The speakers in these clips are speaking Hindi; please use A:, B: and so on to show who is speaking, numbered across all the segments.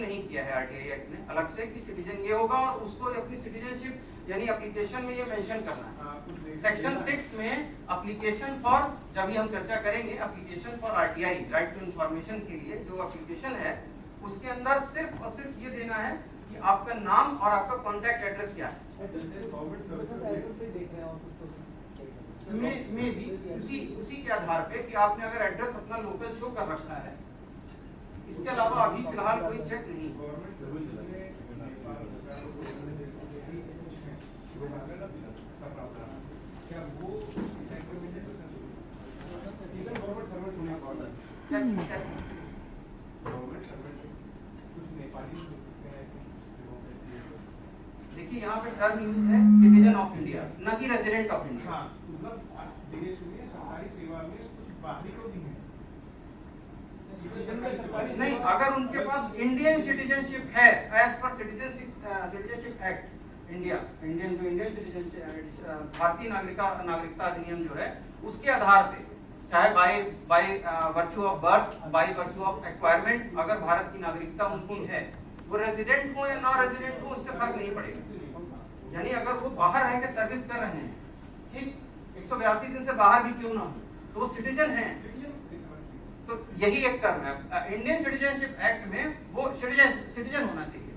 A: डिफाइन नहीं किया है आरटीआई एक्ट ने अलग से कि सिटीजन ये होगा और उसको अपनी सिटीजनशिप यानी एप्लीकेशन में ये मेंशन करना है। सेक्शन 6 में एप्लीकेशन फॉर, जब भी हम चर्चा करेंगे application for RTI right to information के लिए जो एप्लीकेशन है उसके अंदर सिर्फ और सिर्फ ये देना है कि आपका नाम और आपका कॉन्टैक्ट एड्रेस क्या है। में भी उसी के आधार पे कि आपने अगर एड्रेस अपना लोकल शो कर रखा है, इसके अलावा अभी फिलहाल कोई चेक नहीं। देखिए यहाँ पे टर्म यूज है सिटीजन ऑफ इंडिया, न कि रेजिडेंट ऑफ इंडिया।
B: हाँ, मतलब देश में सरकारी सेवा में कुछ बाहरी लोग ही हैं।
A: नहीं, अगर उनके पास इंडियन सिटीजनशिप है as per citizenship act Indian citizenship भारतीय नागरिकता अधिनियम जो है उसके आधार पे, चाहे by virtue of birth, by virtue of acquirement, अगर भारत की नागरिकता उनकी है, वो रेजिडेंट हो या नॉन रेजिडेंट हो उससे फर्क नहीं पड़ेगा। यानी अगर वो बाहर रह के सर्विस कर रहे हैं, ठीक, 182 दिन से बाहर भी क्यों ना हो, तो वो सिटीजन है। तो यही एक टर्म है इंडियन सिटीजनशिप एक्ट में, वो सिटीजन होना चाहिए,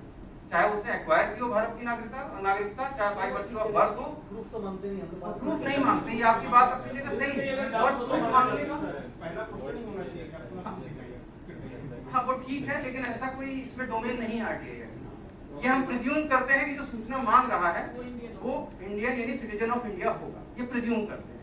A: चाहे उसने एक्वायर की हो भारत की नागरिकता, चाहे बाय वर्च्यू ऑफ बर्थ हो।
C: प्रूफ तो मांगते नहीं, हम तो
A: प्रूफ नहीं मांगते, ये आपकी बात अपनी जगह सही है, और प्रूफ मांगने का
B: पहला क्वेश्चन ही होना चाहिए कि आपको
A: हाँ वो ठीक है, लेकिन ऐसा कोई इसमें डोमेन नहीं आरटीआई है। ये हम प्रिज्यूम करते हैं कि जो सूचना मांग रहा है वो इंडियन यानी सिटीजन ऑफ इंडिया होगा, ये प्रिज्यूम करते हैं।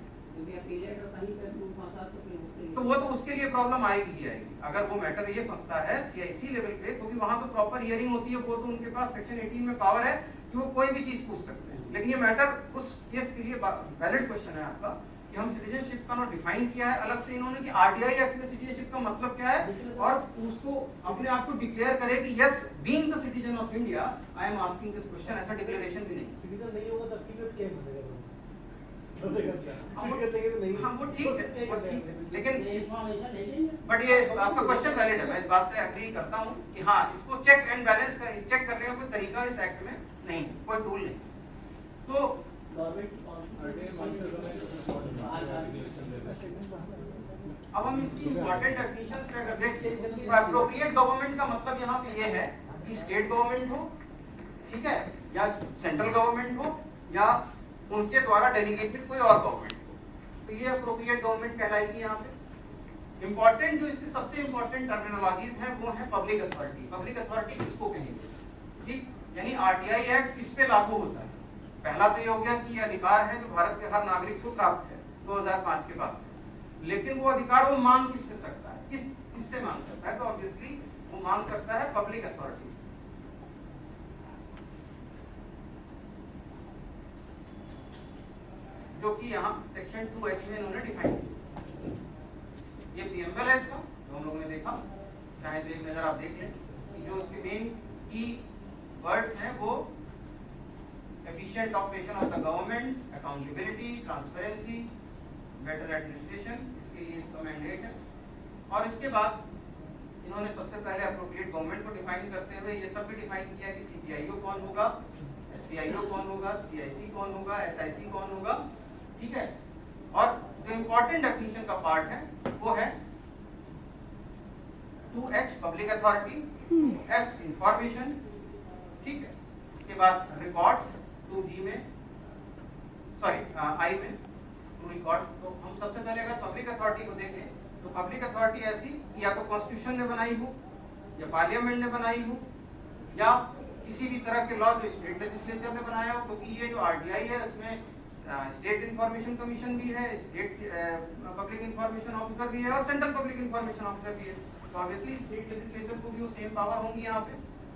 A: तो वो तो उसके लिए प्रॉब्लम आएगी ही आएगी अगर वो मैटर ये फंसता है सीआईसी लेवल पे, क्योंकि वहां तो प्रॉपर हियरिंग होती है, वो तो उनके पास सेक्शन 18 में पावर है कि वो कोई भी चीज पूछ सकते हैं। लेकिन ये मैटर उस केस के लिए वैलिड क्वेश्चन है आपका कि हम सिटीजनशिप का ना डिफाइन किया है अलग से इन्होंने कि आरटीआई एक्ट में सिटीजनशिप का मतलब क्या है, और उसको अपने आप को डिक्लेयर करे कि yes being the citizen of India I am asking this question, ऐसा डिक्लेरेशन भी नहीं।
C: सिटीजन नहीं होगा तब की क्या फंसेगा?
A: हाँ वो ठीक है, लेकिन बट ये आपका क्वेश्चन वैलिड है, मैं इस बात से एग्री करता हूँ कि हाँ इसको चेक एंड बैलेंस चेक करने का कोई तरीका इस एक्ट में नहीं, कोई टूल नहीं। तो अब हम इसकी इम्पोर्टेंट डेफिनेशंस क्या करते हैं। एप्रोप्रिएट गवर्नमेंट का मतलब यहाँ पे ये है कि स्टेट गवर्नमेंट हो, ठीक है, या सेंट्रल गवर्नमेंट हो, या उनके द्वारा डेलीगेटेड कोई और गवर्नमेंट हो, तो ये एप्रोप्रिएट गवर्नमेंट कहलाएगी। यहाँ पे इंपॉर्टेंट जो इसकी सबसे इंपॉर्टेंट टर्मिनोलॉजीज हैं वो है पब्लिक अथॉरिटी। पब्लिक अथॉरिटी किसको कहेंगे, ठीक, यानी आरटीआई एक्ट किस पे लागू होता है। पहला तो ये हो गया कि ये अधिकार है जो भारत के हर नागरिक को प्राप्त है 2005 के बाद से, लेकिन वो अधिकार वो मांग किससे सकता है, किससे मांग सकता है, तो ऑब्वियसली वो मांग सकता है पब्लिक अथॉरिटी, जो कि यहाँ सेक्शन 2H में इन्होंने डिफाइन किया। ये प्रीएम्बल है इसका, जो हम लोगों ने देखा, चाहे तो एक नजर आप देख लें कि जो इसके मेन की वर्ड्स हैं वो efficient operation of the government, accountability, transparency, better administration, इसके लिए इसका मैंडेट है। और इसके बाद इन्होंने सबसे पहले अप्रोप्रिएट गवर्नमेंट को डिफाइन करते हुए ये सब भी डिफाइन किया कि सीपीआईओ कौन होगा, एसपीआईओ कौन होगा, सीआईसी कौन होगा, एसआईसी कौन होगा, ठीक है। और जो इम्पोर्टेंट डेफिनेशन का पार्ट है वो है 2H public authority, 2F information, ठीक है। इसके बाद रिकॉर्ड्स 2G में, सॉरी I में टू रिकॉर्ड। तो हम सबसे पहले अगर पब्लिक अथॉरिटी को देखें तो पब्लिक अथॉरिटी ऐसी कि या तो कॉन्स्टिट्यूशन ने बनाई हो, या पार्लियामेंट ने बनाई हो, या किसी भी तरह के लॉ जो स्टेट लेजिस्लेचर ने बनाया हो, क्योंकि ये जो आरटीआई है इसमें स्टेट इंफॉर्मेशन कमीशन भी है, स्टेट पब्लिक इंफॉर्मेशन ऑफिसर भी है, और सेंट्रल पब्लिक इंफॉर्मेशन ऑफिसर भी है। तो ऑब्वियसली स्टेट लेजिस्लेचर को भी वो सेम पावर होंगी यहाँ पे।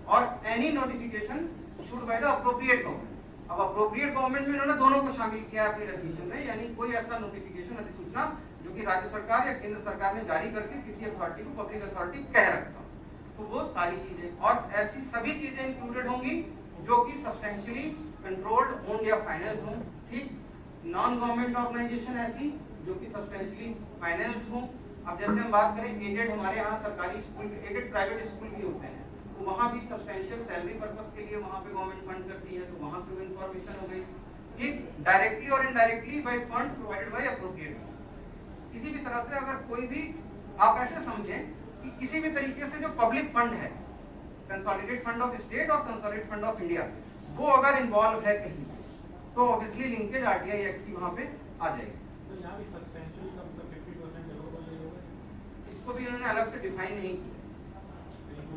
A: और any notification issued by the appropriate government. अब अप्रोप्रिएट गवर्नमेंट में इन्होंने दोनों को शामिल किया है अपनी डेफिनेशन में, यानी कोई ऐसा नोटिफिकेशन अधिसूचना जो कि राज्य सरकार या केंद्र सरकार ने जारी करके किसी अथॉरिटी को पब्लिक अथॉरिटी कह रखा हो, तो वो सारी चीजें और ऐसी सभी चीजें इंक्लूडेड होंगी जो कि सब्सटेंशियली कंट्रोल्ड हों या फाइनेंस हों, ठीक। नॉन गवर्नमेंट ऑर्गेनाइजेशन ऐसी जो कि सब्सटेंशियली फाइनेंस हों। अब जैसे हम बात करें एडेड, हमारे यहाँ सरकारी स्कूल, एडेड प्राइवेट स्कूल भी होते हैं, तो वहाँ भी सब्सटेंशियल सैलरी पर्पस के लिए वहाँ पे गवर्नमेंट फंड करती है, तो वहाँ से वो इन्फॉर्मेशन हो गई। ठीक, डायरेक्टली और indirectly bye fund provided by appropriate. किसी भी तरह से अगर कोई भी, आप ऐसे समझें कि किसी भी तरीके से जो पब्लिक फंड है, कंसोलिडेटेड फंड ऑफ स्टेट और कंसोलिडेटेड फंड ऑफ इंडिया, वो अगर इन्वॉल्व है कहीं तो ऑब्वियसली लिंकेज आरटीआई एक्ट की वहाँ पे आ जाएगी।
B: तो यहाँ भी सब्सटेंशियल का मतलब 50% जगह ले होगा।
A: इसको भी इन्होंने अलग से डिफाइन नहीं किया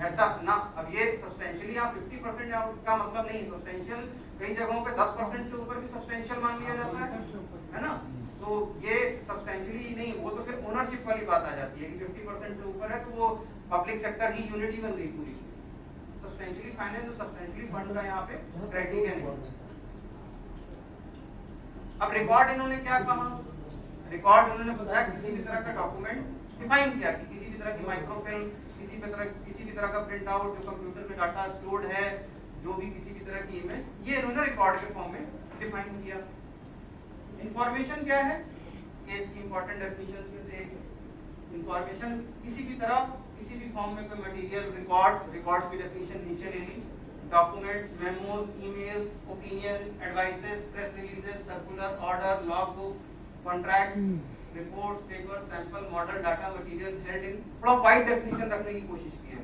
A: ऐसा ना। अब ये सब्सटेंशियली यहाँ 50% का मतलब नहीं, सब्सटेंशियल कई जगहों पे 10% से ऊपर भी सब्सटेंशियल मान लिया जाता है ना। तो ये सब्सटेंशियली नहीं, वो तो फिर ओनरशिप वाली बात आ जाती है कि 50% से ऊपर है तो वो पब्लिक सेक्टर की यूनिट ही बन गई पूरी। सब्सटेंशियली फाइनेंस और सब्सटेंशियली फंड का यहाँ पे क्राइटेरिया नहीं। अब रिकॉर्ड इन्होंने क्या कहा, रिकॉर्ड उन्होंने बताया किसी भी तरह का डॉक्यूमेंट डिफाइन किया कि किसी भी तरह की माइक्रोफिल्म, किसी भी तरह का प्रिंट आउट जो कंप्यूटर में डाटा स्टोर्ड है, जो भी किसी भी तरह की इमेज, ये इन्होंने रिकॉर्ड के फॉर्म में डिफाइन किया। इंफॉर्मेशन क्या है, केस की इंपॉर्टेंट डेफिनेशंस में से एक इंफॉर्मेशन किसी भी तरह किसी भी फॉर्म में कोई मटेरियल, रिकॉर्ड्स की डेफिनेशन नीचे ले ली, documents, memos, emails, opinion, advices, press releases, circular, order, log book, contracts, reports, paper, sample, model, data, material held in, थोड़ा वाइड डेफिनेशन रखने की कोशिश की है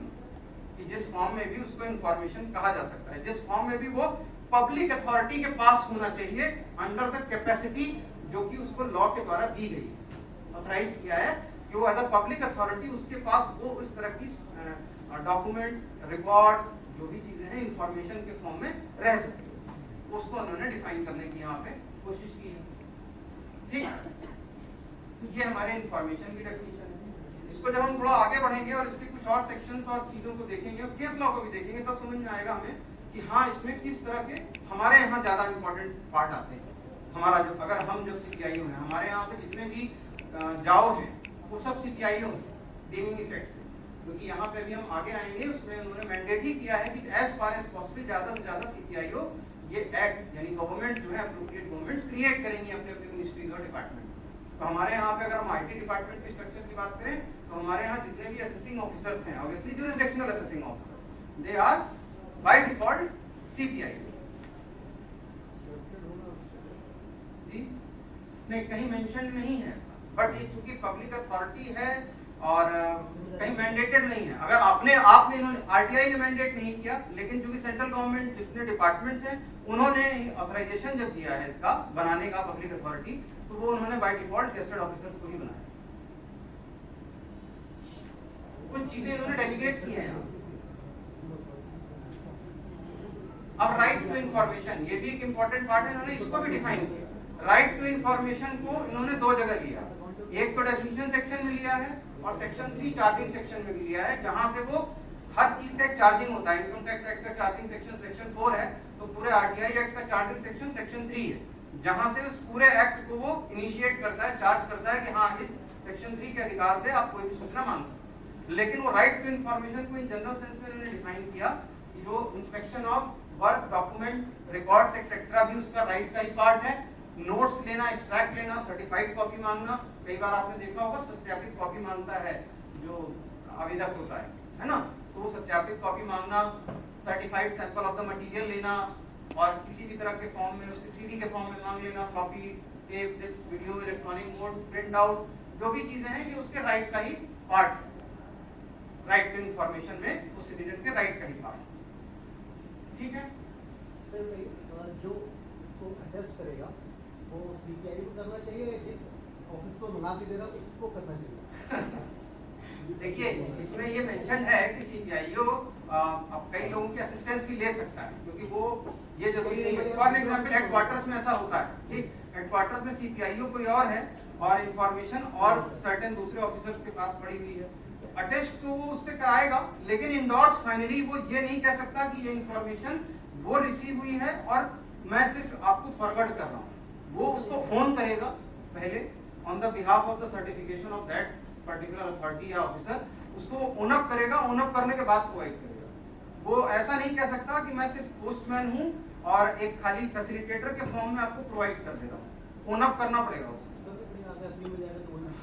A: कि जिस फॉर्म में भी उसको इंफॉर्मेशन कहा जा सकता है, जिस फॉर्म में भी वो पब्लिक अथॉरिटी के पास होना चाहिए अंडर द कैपेसिटी जो कि उसको लॉ के द्वारा दी गई, ऑथराइज किया है कि वो एज अ पब्लिक अथॉरिटी उसके पास वो इस तरह की डॉक्यूमेंट्स, रिकॉर्ड्स, जो भी चीजें हैं इंफॉर्मेशन के फॉर्म में रह सकती है, उसको उन्होंने डिफाइन करने की यहाँ पे कोशिश की है। ठीक, तो ये हमारे इंफॉर्मेशन की डेफिनेशन है। इसको जब हम थोड़ा आगे बढ़ेंगे और इसके कुछ और सेक्शंस और चीजों को देखेंगे और केस लॉ को भी देखेंगे, तब समझ में आएगा हमें कि हाँ इसमें किस तरह के हमारे यहाँ ज्यादा इंपॉर्टेंट पार्ट आते हैं। हमारा जो, अगर हम जब सीपीआईओ हैं, हमारे यहाँ पे जितने भी जाओ हैं वो सब सीपीआईओ डीमिंग इफेक्ट से, क्योंकि यहाँ पे अभी हम आगे आएंगे, उसमें उन्होंने मैंडेट ही किया है कि एज फार एज पॉसिबल ज्यादा से ज्यादा सीपीआईओ ये एक्ट यानी गवर्नमेंट जो है एप्रोप्रिएट गवर्नमेंट्स क्रिएट करेंगी अपने अपने मिनिस्ट्रीज और डिपार्टमेंट। तो हमारे यहाँ पे अगर हम आईटी डिपार्टमेंट के स्ट्रक्चर की बात करें तो हमारे यहाँ जितने भी असेसिंग ऑफिसर्स हैं, obviously jurisdictional assessing officer, they are by default CPIO. जी नहीं, कहीं मेंशन नहीं है ऐसा, बट ये चूंकि पब्लिक अथॉरिटी है और कहीं मैंडेटेड नहीं है। अगर आपने इन्होंने आरटीआई ने मैंडेट नहीं किया, लेकिन चूंकि सेंट्रल गवर्नमेंट जितने डिपार्टमेंट्स हैं उन्होंने ऑथराइजेशन जब दिया है इसका बनाने का पब्लिक अथॉरिटी, तो वो उन्होंने बाय डिफॉल्ट गेस्टेड ऑफिसर्स को ही बनाया। कुछ चीजें इन्होंने डेलीगेट की हैं। अब राइट टू इंफॉर्मेशन, ये भी एक इंपॉर्टेंट पार्ट है, इन्होंने इसको भी डिफाइन किया। राइट टू इंफॉर्मेशन को इन्होंने दो जगह लिया, एक तो डेफिनेशन सेक्शन में लिया है और सेक्शन 3 चार्जिंग सेक्शन में भी लिया है, जहां से वो हर चीज का एक चार्जिंग होता है। इनकम टैक्स एक्ट का चार्जिंग सेक्शन 4 है, तो पूरे आरटीआई एक्ट का चार्जिंग सेक्शन 3 है, जहां से उस पूरे एक्ट को वो इनिशिएट करता है, चार्ज करता है कि हाँ इस सेक्शन 3 के अधिकार से आप कोई भी सूचना मांग सकते हैं। लेकिन वो राइट टू इंफॉर्मेशन को इन जनरल सेंस में उन्होंने डिफाइन किया कि जो inspection of work, documents, records etcetera भी उसका राइट का ही पार्ट है। नोट्स लेना, एक्सट्रैक्ट लेना, सर्टिफाइड कॉपी मांगना, कई बार आपने देखा होगा सत्यापित कॉपी मांगता है जो आवेदक होता है ना, तो वो सत्यापित कॉपी मांगना, certified sample of the material लेना और किसी भी तरह के फॉर्म में उसके सीडी के फॉर्म में मांग लेना, copy, tape, disc, video, electronic mode, print out, जो भी चीजें हैं ये उसके राइट का ही पार्ट है। राइट टू इंफॉर्मेशन में उस सिटीजन के राइट का ही पार्ट। ठीक है
C: सर, जो इसको अटेस्ट करेगा वो सीपीआई को करना चाहिए या जिस ऑफिस को मंगा के दे रहा उसको करना चाहिए?
A: देखिए इसमें ये मेंशन है कि सीपीआईओ अब कई लोगों की असिस्टेंस भी ले सकता है, क्योंकि वो ये जरूरी नहीं है। फॉर एग्जांपल हेडक्वार्टर्स में ऐसा होता है, ठीक, हेडक्वार्टर्स में सीपीआईओ कोई और है और इंफॉर्मेशन और सर्टेन दूसरे ऑफिसर्स के पास पड़ी हुई है, अटेस्ट तो वो उससे कराएगा, लेकिन इंडोर्स फाइनली वो ये नहीं कह सकता कि ये इंफॉर्मेशन वो रिसीव हुई है और मैं सिर्फ आपको फॉरवर्ड कर रहा हूँ। वो उसको ओन करेगा पहले on the behalf of the certification of that particular authority या ऑफिसर, उसको ओन अप करेगा, ओन अप करने के बाद प्रोवाइड करेगा। वो ऐसा नहीं कह सकता कि मैं सिर्फ पोस्टमैन हूँ और एक खाली फैसिलिटेटर के फॉर्म में आपको प्रोवाइड कर दे रहा हूँ, ओन अप करना पड़ेगा उसको।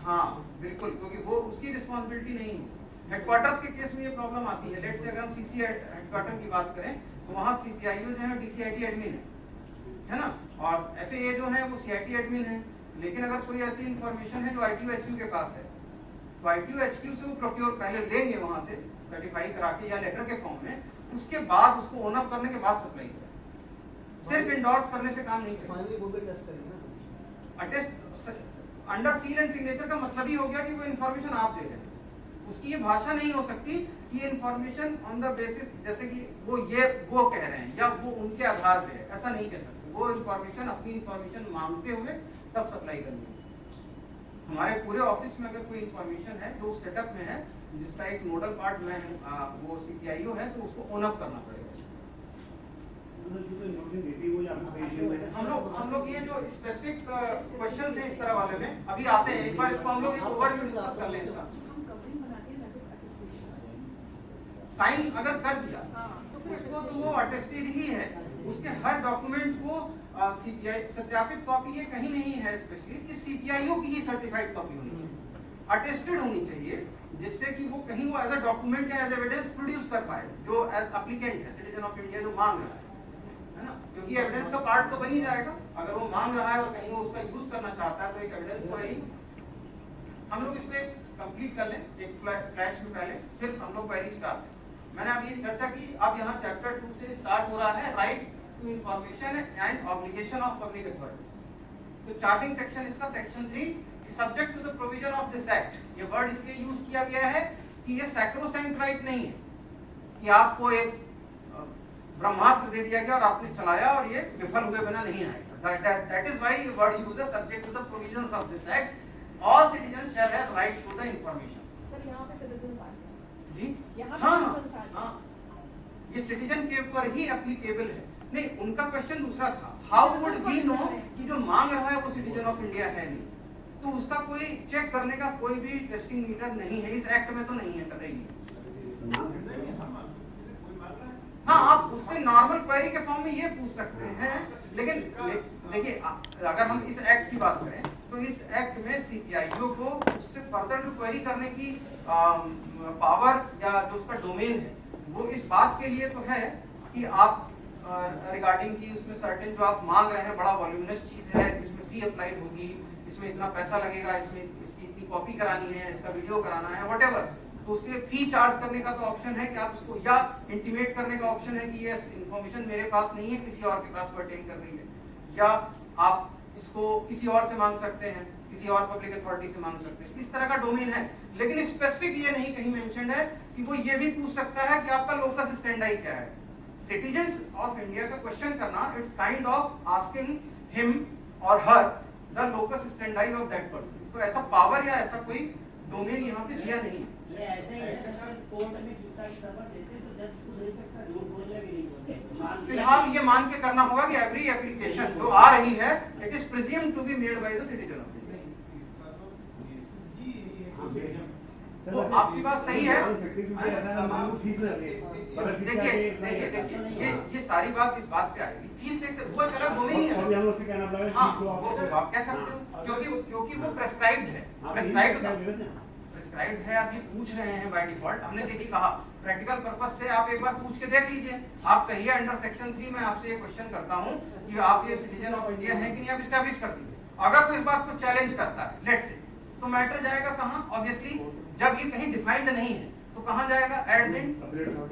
A: हाँ बिल्कुल, क्योंकि वो उसकी रिस्पॉन्सिबिलिटी नहीं है। हेडक्वार्टर्स के केस में ये प्रॉब्लम आती है। लेट से अगर हम सीसी हेडक्वार्टर की बात करें तो वहाँ सीपीआईओ जो है डीसीआईटी एडमिन है ना, और एफएए जो है वो सीआईटी एडमिन है। लेकिन अगर कोई ऐसी इंफॉर्मेशन है जो आईटीओ एचक्यू के पास है तो आईटीओ एचक्यू से वो प्रोक्योर पहले लेंगे वहाँ से सर्टिफाई करा के या लेटर के फॉर्म में, उसके बाद उसको ओन अप करने के बाद सप्लाई करें। सिर्फ इंडोर्स करने से काम नहीं करेगा।
C: फाइनली वो भी टेस्ट करेंगे ना।
A: Attest under seal and signature का मतलब ही हो गया कि वो इंफॉर्मेशन आप दे रहे हैं। उसकी ये भाषा नहीं हो सकती कि ये इंफॉर्मेशन ऑन द बेसिस जैसे कि वो कह रहे हैं या वो उनके आधार पे है, ऐसा नहीं कह सकते। वो इंफॉर्मेशन अपनी इंफॉर्मेशन मांगते हुए तब सप्लाई करनी है। हमारे पूरे ऑफिस में अगर कोई इंफॉर्मेशन है जो सेटअप में है जिसका एक नोडल पार्ट मैं हूं, वो सीपीआईओ है, तो उसको ओन अप करना पड़ेगा। हम लोग ये जो स्पेसिफिक क्वेश्चन है इस तरह वाले में अभी आते हैं, एक बार इसको हम लोग एक ओवरव्यू डिस्कस कर लें। इसका साइन अगर कर दिया उसको तो वो अटेस्टेड ही है, उसके हर डॉक्यूमेंट को सीपीआई सत्यापित कॉपी ये कहीं नहीं है स्पेशली कि सीपीआईओ की ही सर्टिफाइड कॉपी होनी चाहिए, अटेस्टेड होनी चाहिए, जिससे कि वो कहीं वो एज अ डॉक्यूमेंट या एज एविडेंस प्रोड्यूस कर पाए जो एज एप्लीकेंट है, सिटीजन ऑफ इंडिया जो मांग रहा है ना, क्योंकि एविडेंस का पार्ट तो बन ही जाएगा। अगर वो मांग रहा है और कहीं वो उसका यूज करना चाहता है तो एक एविडेंस तो है ही। हम लोग इसमें कंप्लीट कर लें एक फ्लैश में पहले, फिर हम लोग क्वेरी स्टार्ट। मैंने अभी चर्चा की, अब यहाँ चैप्टर 2 से स्टार्ट हो रहा है right to information and obligation of public authority. तो चार्टिंग सेक्शन इसका section 3 subject to the provision of this act. ये वर्ड इसलिए यूज किया गया है कि ये सैक्रोसैंक्ट राइट नहीं है कि आपको एक ब्रह्मास्त्र दे दिया गया और आपने चलाया और ये विफल हुए बिना नहीं आएगा। दैट इज व्हाई ये वर्ड यूज है subject to the provisions of this act. All citizen shall have right to the information.
D: Sir यहाँ पे सिटीजंस आ गए
A: जी
D: यहाँ पे
A: हाँ
D: citizens आ गए।
A: हाँ, ये सिटीजन के ऊपर ही एप्लीकेबल है। नहीं, उनका क्वेश्चन दूसरा था, हाउ वुड वी नो कि जो मांग रहा है वो सिटीजन ऑफ इंडिया है नहीं, तो उसका कोई चेक करने का कोई भी टेस्टिंग मीटर नहीं है, इस एक्ट में तो नहीं है कतई। हाँ, आप उससे नॉर्मल क्वेरी के फॉर्म में ये पूछ सकते हैं, लेकिन देखिए अगर हम इस एक्ट की बात करें तो इस एक्ट में सीपीआईओ को उससे फर्दर जो क्वेरी करने की पावर या जो उसका डोमेन है वो इस बात के लिए तो है कि आप रिगार्डिंग की उसमें सर्टेन जो आप मांग रहे हैं बड़ा वॉल्यूमिनस चीज है, इसमें फी अप्लाइड होगी, इसमें इतना पैसा लगेगा, इसमें इसकी इतनी कॉपी करानी है, इसका वीडियो कराना है, व्हाटएवर, तो उसके फी चार्ज करने का तो ऑप्शन है कि आप उसको, या इंटीमेट करने का ऑप्शन है कि ये इन्फॉर्मेशन मेरे पास नहीं है, किसी और के पास पर्टेन कर रही है, या आप इसको किसी और से मांग सकते हैं, किसी और पब्लिक अथॉरिटी से मांग सकते हैं, इस तरह का डोमेन है। लेकिन स्पेसिफिक ये नहीं कहीं मेंशन्ड है कि वो ये भी पूछ सकता है कि आपका लोकस स्टैंडर्ड क्या है। सिटीजंस ऑफ इंडिया का क्वेश्चन करना, it's kind of asking him or her the locus standard of that person. तो ऐसा पावर या ऐसा कोई डोमेन यहाँ पे दिया नहीं है।
E: ये ऐसे ही है सर, कोर्ट में जूता की शपथ देते तो जज कुछ नहीं सकता, झूठ बोलने भी नहीं बोलते।
A: फिलहाल ये मान के करना होगा कि एवरी एप्लीकेशन जो आ रही है it is presumed to be made by the citizen of India. तो आपकी बात सही है। देखिए ये सारी बात इस बात पे आएगी, फीस लेकर वो गलत हो नहीं है। हाँ, वो आप कह सकते हो क्योंकि वो प्रेस्क्राइब्ड है, प्रेस्क्राइब्ड है। आप ये पूछ रहे हैं बाय डिफॉल्ट, हमने देखिए कहा प्रैक्टिकल पर्पस से आप एक बार पूछ के देख लीजिए। आप कहिए अंडर सेक्शन 3 में आपसे ये क्वेश्चन करता हूँ कि आप ये सिटीजन ऑफ इंडिया है कि नहीं, आप स्टैब्लिश कर दीजिए। अगर कोई इस बात को चैलेंज करता है लेट से, तो मैटर जाएगा कहाँ? ऑब्वियसली जब ये कहीं डिफाइंड नहीं है तो कहाँ जाएगा? At the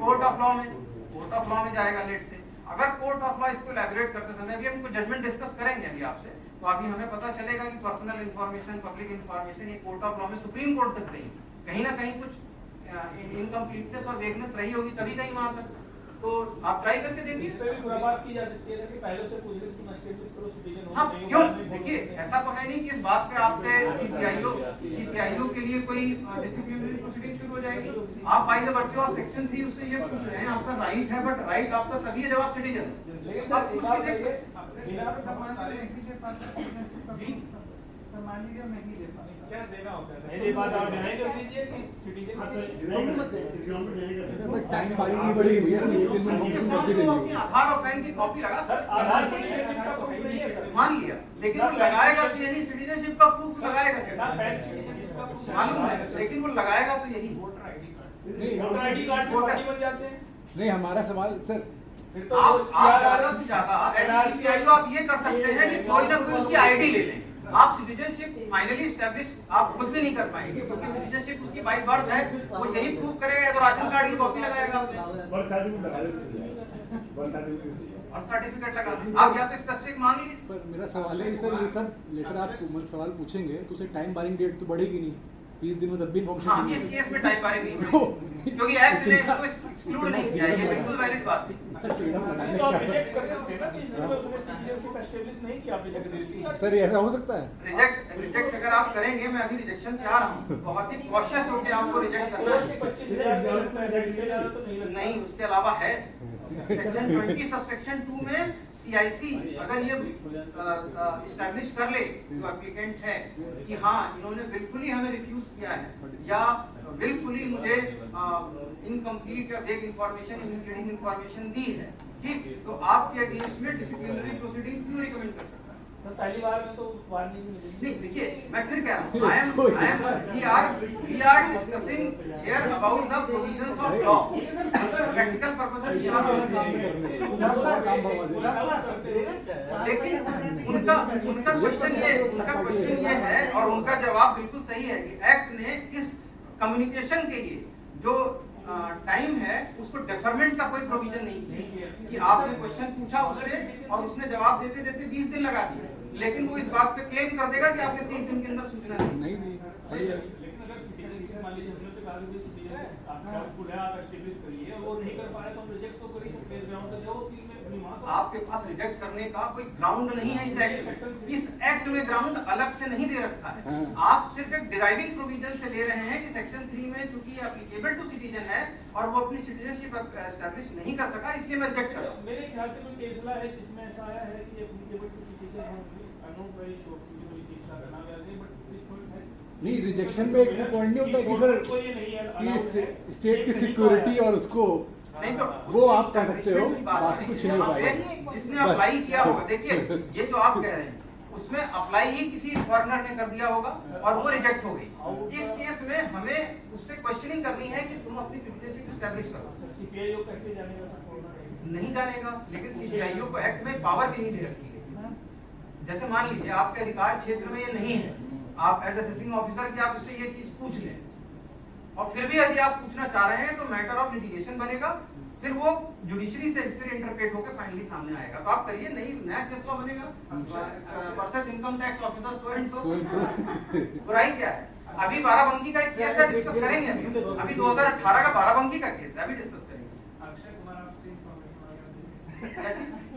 A: court of law में, कोर्ट ऑफ लॉ में जाएगा लेट से। अगर कोर्ट ऑफ लॉ इसको एलैबोरेट करते समय, अभी हम जजमेंट डिस्कस करेंगे अभी आपसे, तो अभी हमें पता चलेगा कि पर्सनल इंफॉर्मेशन, पब्लिक इंफॉर्मेशन ये कोर्ट ऑफ लॉ में सुप्रीम कोर्ट तक गई, कहीं ना कहीं कुछ इनकम्प्लीटनेस और वेगनेस रही होगी तभी कहीं वहां पर। तो आप ट्राई करके देखिए।
B: इस पे भी बात की जा सकती है कि पहले से पूछ ले तुम एस्टैब्लिश करो सिटीजन हो।
A: हाँ, क्यों? देखिए ऐसा तो है नहीं कि इस बात पे आपसे सीपीआईओ के लिए कोई डिसिप्लिनरी प्रोसीडिंग शुरू हो जाएगी। आप by the virtue of section 3 उससे ये पूछ रहे हैं, आपका राइट है, बट राइट आपका तभी है जब आप सिटीजन
B: लेकिन
A: आप पूछ के देख सकते जी।
F: मान लीजिए मैं ही देता हूं,
B: क्या देना होता है? मेरी बात आप डिनाई कर दीजिए कि सिटीजन
C: टाइम बाइंग बड़ी हुई है, इस दिन में
A: अपनी आधार और पैन की कॉपी लगा
B: सर
A: सकते
B: आधार सिटीजनशिप का प्रूफ नहीं है सर।
A: मान लिया, लेकिन वो लगाएगा तो यही सिटीजनशिप का प्रूफ लगाएगा
B: ना
A: कैसे?
B: पैन सिटीजनशिप का प्रूफ
A: मालूम है, लेकिन वो लगाएगा तो यही
B: वोटर आईडी कार्ड
G: नहीं,
H: वोटर आईडी कार्ड पे पार्टी बन जाते हैं।
G: नहीं, हमारा सवाल सर,
H: फिर तो
A: आप
H: CRR
A: ज्यादा से ज्यादा CIO आप ये कर सकते हैं कि कोई ना कोई उसकी आईडी ले लें। आप सिटीजनशिप फाइनली स्टैब्लिश आप खुद भी नहीं कर पाएंगे, क्योंकि सिटीजनशिप उसकी बाई बर्थ है, वो यही प्रूव करेगा, या तो राशन कार्ड की कॉपी लगाएगा आपने
B: बर्थ सर्टिफिकेट लगा देते, बर्थ सर्टिफिकेट
A: और सर्टिफिकेट लगा दें। आप या तो स्पेसिफिक मांग लीजिए।
G: पर मेरा सवाल है कि सर ये सब लेटर आप सवाल पूछेंगे तो उसे टाइम बारिंग डेट तो बढ़ेगी नहीं, 30 दिन में तब भी इन्फॉर्मेशन
A: हाँ, इस केस में टाइम बारिंग नहीं पड़ेगी, क्योंकि एक्ट ने इसको एक्सक्लूड नहीं किया, ये बिल्कुल वैलिड बात है।
H: तो आप रिजेक्ट कर सकते हैं ना कि इसमें उसने सिटीजनशिप एस्टैब्लिश नहीं किया, आप रिजेक्ट दीजिए।
G: सर ये ऐसा हो सकता है?
A: रिजेक्ट अगर आप करेंगे, मैं अभी रिजेक्शन पे आ रहा हूँ, बहुत ही कॉशियस होकर आपको रिजेक्ट करना है।
H: 25,000 तो नहीं लगता।
A: नहीं, उसके अलावा है सेक्शन 20 सबसेक्शन 2 में CIC अगर ये इस्टेब्लिश कर ले जो एप्लीकेंट है कि हाँ इन्होंने विलफुली हमें रिफ्यूज किया है या विलफुली मुझे इनकम्प्लीट या वेग इंफॉर्मेशन, मिसलीडिंग इंफॉर्मेशन दी है, ठीक, तो आपके अगेंस्ट में डिसिप्लिनरी प्रोसीडिंग्स क्यों रिकमेंड कर सकता है?
H: सर पहली बार में तो वार्निंग मिलेगी।
A: नहीं, देखिए मैं फिर कह रहा हूँ, we are discussing here about the provisions of law, practical purposes की बात लेकिन उनका क्वेश्चन ये है और उनका जवाब बिल्कुल सही है कि एक्ट ने इस कम्युनिकेशन के लिए जो टाइम है उसको डेफरमेंट का कोई प्रोविजन नहीं किया कि आपने क्वेश्चन पूछा उससे और उसने जवाब देते देते 20 दिन लगा दिए, लेकिन वो इस बात पे क्लेम कर देगा कि आपने 30 दिन के अंदर सूचना नहीं दी।
H: लेकिन अगर सिटीजनशिप मान लीजिए हमने से कहा कि सिटीजनशिप आपका फुल है, आप एस्टैब्लिश करिए, और वो नहीं कर पा रहे तो हम रिजेक्ट तो कर ही सकते हैं इस ग्राउंड पे, जो चीज में
A: आपके पास रिजेक्ट करने का कोई ग्राउंड नहीं है इस एक्ट में। इस एक्ट में ग्राउंड अलग से नहीं दे रखा है, आप सिर्फ एक डिराइविंग प्रोविजन से ले रहे हैं कि सेक्शन 3 में चूंकि एप्लीकेबल टू सिटीजन है और वो अपनी सिटीजनशिप एस्टैब्लिश नहीं कर सका, इसलिए मैं रिजेक्ट कर रहा हूं।
H: मेरे ख्याल से कोई केसला है जिसमें ऐसा आया है कि applicable to citizen I know very sure कि कोई केसला का नाम याद नहीं, बट दिस पॉइंट है
G: नहीं, रिजेक्शन पे एक पॉइंट नहीं होता कि सर कि स्टेट की सिक्योरिटी और उसको
A: नहीं तो
G: वो आप कर सकते हो, बाकी कुछ नहीं हो पाएगा।
A: जिसने अप्लाई किया होगा, देखिए ये जो आप कह रहे हैं उसमें अप्लाई ही किसी फॉरेनर ने कर दिया होगा और वो रिजेक्ट हो गई। इस केस में हमें उससे क्वेश्चनिंग करनी है कि तुम अपनी सिटीजनशिप एस्टैब्लिश करो।
H: सीपीआईओ कैसे जानेगा सर?
A: नहीं जानेगा, लेकिन सीपीआईओ को एक्ट में पावर भी नहीं दे रखी है। जैसे मान लीजिए आपके अधिकार क्षेत्र में ये नहीं है, आप एज असेसिंग ऑफिसर की आप उससे ये चीज पूछ लें और फिर भी यदि आप पूछना चाह रहे हैं तो मैटर ऑफ लिटिगेशन बनेगा, फिर वो जुडिशरी से फिर इंटरप्रेट होकर फाइनली सामने आएगा। तो आप करिए, नहीं नया केस लॉ बनेगा versus income tax officer so and so. बुराई क्या है? अभी बाराबंकी का एक केस है, डिस्कस करेंगे अभी 2018 का बाराबंकी का केस है, अभी डिस्कस करेंगे।
B: अक्षय कुमार आपसे इंफॉर्मेशन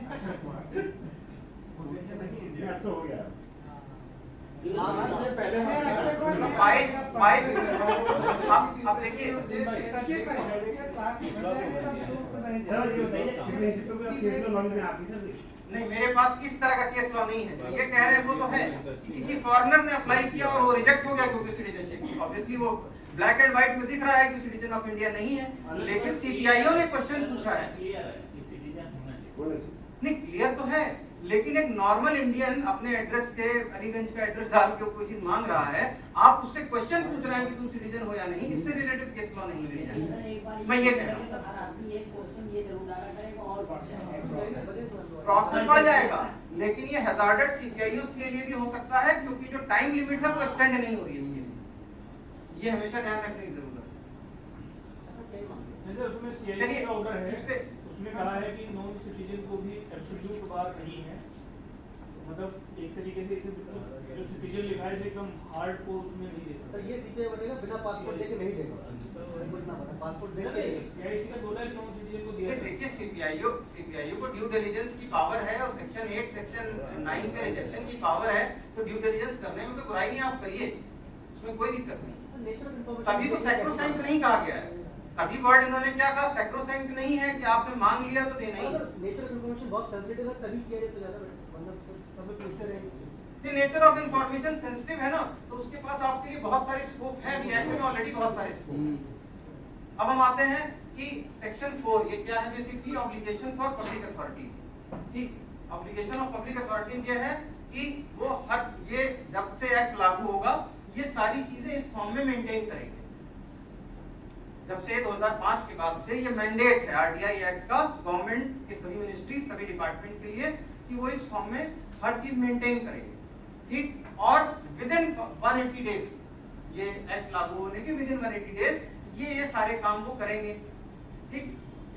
B: अक्षय कुमार ये तो हो गया।
A: अब देखिए नहीं, मेरे पास इस तरह का केस लॉ नहीं है। ये कह रहे हैं वो तो है कि किसी फॉरेनर ने अप्लाई किया और वो रिजेक्ट हो गया क्योंकि सिटीजनशिप ऑब्वियसली वो ब्लैक एंड व्हाइट में दिख रहा है कि सिटीजन ऑफ इंडिया नहीं है, लेकिन सीपीआईओ ने क्वेश्चन पूछा है। नहीं, क्लियर तो है, लेकिन एक नॉर्मल इंडियन अपने एड्रेस से अलीगंज का एड्रेस डाल के कोई चीज मांग रहा है, आप उससे क्वेश्चन पूछ रहे हैं कि तुम सिटीजन हो या नहीं, इससे रिलेटेड केस लॉ नहीं मिल जाएगा। मैं ये कह रहा हूँ प्रोसेस बढ़ जाएगा, लेकिन ये हैजार्डेड सीपीआईओ के लिए भी हो सकता है क्योंकि जो टाइम लिमिट है वो एक्सटेंड नहीं हो रही है इस केस में। ये हमेशा ध्यान रखने की जरूरत
H: जैसे उसमें सीआईसी का ऑर्डर है, उसमें कहा है कि नॉन सिटीजन को भी एब्सोल्यूट बार नहीं है, मतलब एक तरीके से इसे जो सिटीजन लिखा है एकदम हार्ड कोर उसमें नहीं देता।
C: सर ये सीपीआई बनेगा बिना पासपोर्ट देके नहीं देगा, पासपोर्ट देके
H: सीआईसी का बोला है कि नॉन सिटीजन को दिया।
A: देखिए सीपीआईओ को ड्यू डिलिजेंस की पावर है और सेक्शन 8 सेक्शन 9 के रिजेक्शन की पावर है, तो ड्यू डिलिजेंस करने में कोई बुराई नहीं, आप करिए, उसमें कोई दिक्कत नहीं। तभी तो सैक्रोसैंक्ट नहीं कहा गया है, तभी वर्ड इन्होंने क्या कहा, सैक्रोसैंक्ट नहीं है कि आपने मांग लिया तो देना ही।
C: नेचर ऑफ इंफॉर्मेशन बहुत सेंसिटिव है, तभी किया जाए तो ज्यादा मतलब सब पूछते रहेंगे।
A: ये नेचर ऑफ इंफॉर्मेशन सेंसिटिव है ना, तो उसके पास आपके लिए बहुत सारे स्कोप है, एक्ट में ऑलरेडी बहुत सारे स्कोप। अब हम आते हैं कि सेक्शन 4 ये क्या है, basically obligation for public authorities. ठीक, ऑब्लिगेशन ऑफ पब्लिक अथॉरिटीज ये है कि वो हर ये जब से एक्ट लागू होगा ये सारी चीजें इस फॉर्म में मेंटेन करेंगे। जब से 2005 के बाद से ये मैंडेट है आरटीआई एक्ट का गवर्नमेंट के सभी मिनिस्ट्री सभी डिपार्टमेंट के लिए कि वो इस फॉर्म में हर चीज मेंटेन करेंगे, ठीक। और विद इन 180 डेज ये एक्ट लागू होने के विद इन 180 डेज ये सारे काम वो करेंगे, ठीक।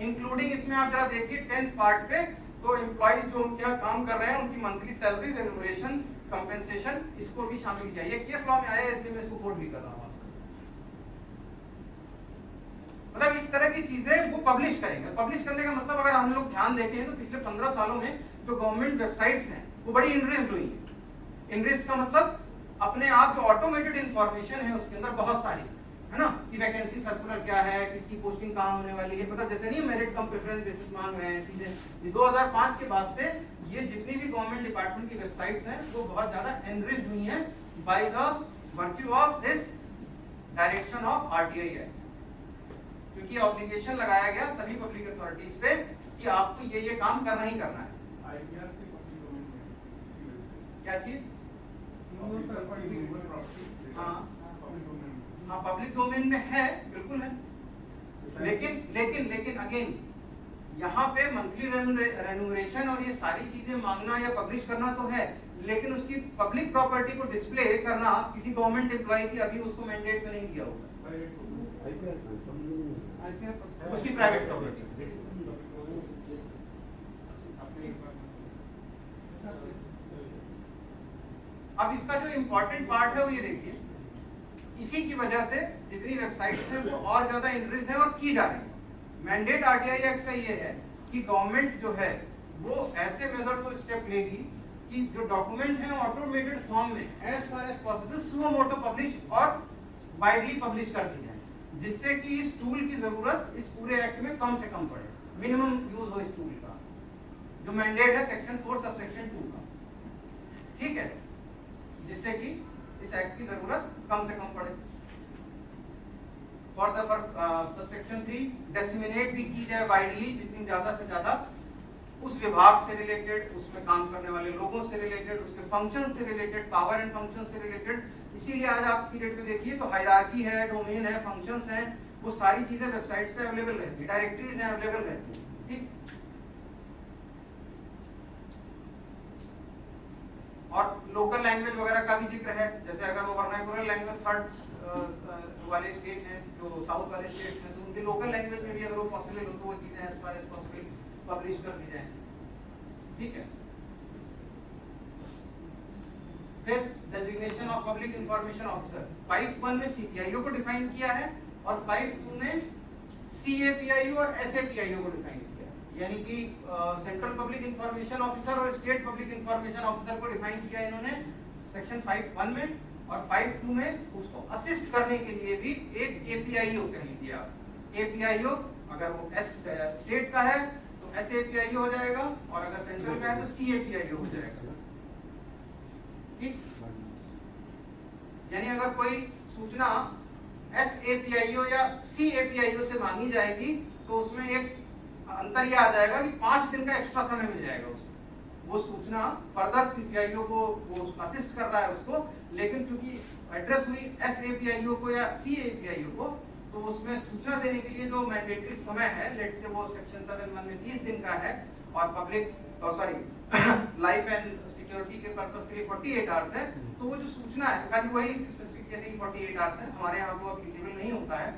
A: इंक्लूडिंग इसमें आप जरा देखिए 10th पार्ट पे, तो एम्प्लॉइज जो उनके यहाँ काम कर रहे हैं उनकी मंथली सैलरी, रेन्यूमरेशन, कंपेंसेशन, इसको भी शामिल किया। ये केस लॉ में आया है, इसलिए मैं इसको कोट भी कर रहा हूँ। मतलब इस तरह की चीजें वो पब्लिश करेंगे। पब्लिश करने का मतलब अगर हम लोग ध्यान देखें तो पिछले 15 सालों में जो गवर्नमेंट वेबसाइट्स हैं वो बड़ी इनरिच्ड हुई है। इनरिच्ड का मतलब अपने आप जो ऑटोमेटेड इंफॉर्मेशन है उसके अंदर बहुत सारी है ना, कि वैकेंसी सर्कुलर क्या है, किसकी पोस्टिंग कहाँ होने वाली है, मतलब जैसे नहीं मेरिट कम प्रेफरेंस बेसिस मांग रहे हैं चीजें। 2005 के बाद से ये जितनी भी गवर्नमेंट डिपार्टमेंट की वेबसाइट्स हैं वो बहुत ज्यादा एनरिच्ड हुई हैं by the virtue of this direction of RTI act, क्योंकि ऑब्लिगेशन लगाया गया सभी पब्लिक अथॉरिटीज पे कि आपको ये काम करना ही करना है।
B: आईपीआर की पब्लिक डोमेन में
A: क्या चीज? हाँ हाँ, पब्लिक डोमेन में है, बिल्कुल है। लेकिन लेकिन लेकिन अगेन यहाँ पे मंथली रेन्यूमरेशन और ये सारी चीजें मांगना या पब्लिश करना तो है, लेकिन उसकी पब्लिक प्रॉपर्टी को डिस्प्ले करना किसी गवर्नमेंट एम्प्लॉय की अभी उसको मैंडेट में नहीं दिया होगा, उसकी प्राइवेट प्रॉपर्टी। अब इसका जो इम्पोर्टेंट पार्ट है वो ये देखिए, इसी की वजह से जितनी वेबसाइट्स हैं वो और ज्यादा इनरिच्ड है और की जा रही है। मैंडेट आरटीआई एक्ट का ये है कि गवर्नमेंट जो है वो ऐसे मेथड को स्टेप लेगी कि जो डॉक्यूमेंट है ऑटोमेटेड फॉर्म में as far as possible suo motu publish और वाइडली पब्लिश कर दी जाए, जिससे कि इस टूल की जरूरत इस पूरे एक्ट में कम से कम पड़े, मिनिमम यूज हो इस टूल का, जो मैंडेट है सेक्शन 4 सबसेक्शन 2 का, ठीक है, जिससे कि इस एक्ट की जरूरत कम से कम पड़े। फॉर द सबसेक्शन 3 डिसेमिनेट भी की जाए वाइडली, जितनी ज्यादा से ज्यादा उस विभाग से रिलेटेड, उसमें काम करने वाले लोगों से रिलेटेड, उसके फंक्शन से रिलेटेड, पावर एंड फंक्शन से रिलेटेड। इसीलिए आज आप की डेट में देखिए तो हायरार्की है, डोमेन है, फंक्शंस हैं, वो सारी चीजें वेबसाइट्स पे अवेलेबल रहती है, डायरेक्टरीज हैं अवेलेबल रहती है, ठीक। और लोकल लैंग्वेज वगैरह का भी जिक्र है, जैसे अगर वो वर्नाकुलर लैंग्वेज थर्ड वाले स्टेट हैं, जो साउथ वाले स्टेट हैं, तो उनके लोकल लैंग्वेज में भी अगर वो पॉसिबल हो तो वो चीजें as far as possible publish कर दी जाए, ठीक है। फिर designation of public information officer 5.1 में सीपीआईओ को डिफाइन किया है और 5.2 में सीएपीआईओ और एसएपीआईओ को डिफाइन किया है, यानी कि सेंट्रल पब्लिक इंफॉर्मेशन ऑफिसर और स्टेट पब्लिक इंफॉर्मेशन ऑफिसर को डिफाइन किया इन्होंने सेक्शन 5.1 में, और 5.2 में उसको असिस्ट करने के लिए भी एक एपीआईओ कह लीजिए आप। एपीआईओ अगर वो स्टेट का है तो एसएपीआईओ हो जाएगा, और अगर सेंट्रल का है तो सीएपीआईओ हो जाएगा, ठीक। यानी अगर कोई सूचना एसएपीआईओ या सीएपीआईओ से मांगी जाएगी तो उसमें एक अंतर यह आ जाएगा कि 5 दिन का एक्स्ट्रा समय मिल जाएगा उसको, वो सूचना फर्दर सीपीआईओ को वो असिस्ट कर रहा है उसको, लेकिन चूंकि एड्रेस हुई एसएपीआईओ को या सीएपीआईओ को, तो उसमें सूचना देने के लिए जो मैंडेटरी समय है, लेट से वो सेक्शन 7(1) में 30 दिन का है, और पब्लिक लाइफ एंड सिक्योरिटी के पर्पस के लिए 48 आवर्स है, तो वो जो सूचना है खाली वही स्पेसिफिक कहते हैं 48 आवर्स है, हमारे यहाँ वो एप्लीकेबल नहीं होता है,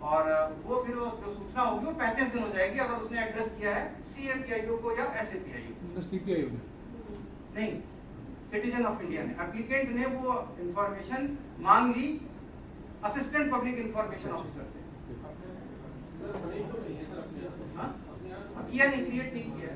A: और वो फिर जो सूचना होगी वो 35 दिन हो जाएगी अगर उसने एड्रेस किया है सीएपीआईओ को या एसएपीआईओ को।
G: सीपीआईओ
A: नहीं, सिटीजन ऑफ इंडिया ने, एप्लीकेंट ने वो इंफॉर्मेशन मांग ली असिस्टेंट पब्लिक इंफॉर्मेशन ऑफिसर से, किया नहीं, क्रिएट नहीं किया,